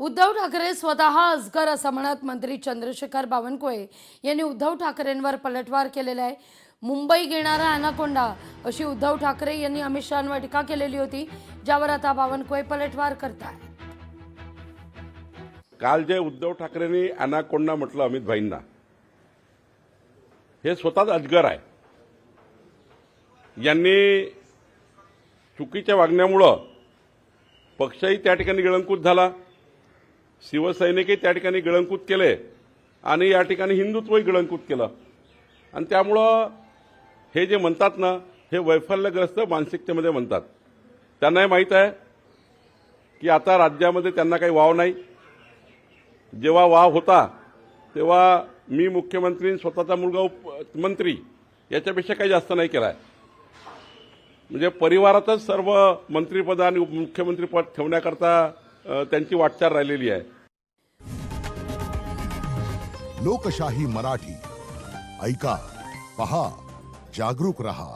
उद्धव ठाकरे स्वतः अजगर असं म्हणत मंत्री चंद्रशेखर बावनकुळे यांनी उद्धव ठाकरेंवर पलटवार केलेला आहे। मुंबई घेणारा अनाकोंडा अशी उद्धव ठाकरे यांनी अमित शहांवर टीका केलेली होती, ज्यावर आता बावनकुळे पलटवार करतात। काल जे उद्धव ठाकरेंनी अनाकोंडा म्हटलं अमित भाईंना, हे स्वतःच अजगर आहे। यांनी चुकीच्या वागण्यामुळे पक्षही त्या ठिकाणी गिळंकृत झाला, शिवसैनिकही त्या ठिकाणी गिळंकृत केले आणि या ठिकाणी हिंदुत्वही गिळंकृत केलं। आणि त्यामुळं हे जे म्हणतात ना, हे वैफल्यग्रस्त मानसिकतेमध्ये म्हणतात। त्यांनाही माहीत आहे की आता राज्यामध्ये त्यांना काही वाव नाही। जेव्हा वाव होता तेव्हा मी मुख्यमंत्री, स्वतःचा मुलगा मंत्री, याच्यापेक्षा काही जास्त नाही केलाय। म्हणजे परिवारातच सर्व मंत्रिपद आणि मुख्यमंत्रीपद ठेवण्याकरता त्यांची वाटचाल राहिलेली आहे। लोकशाही मराठी ऐका, पहा, जागरूक रहा।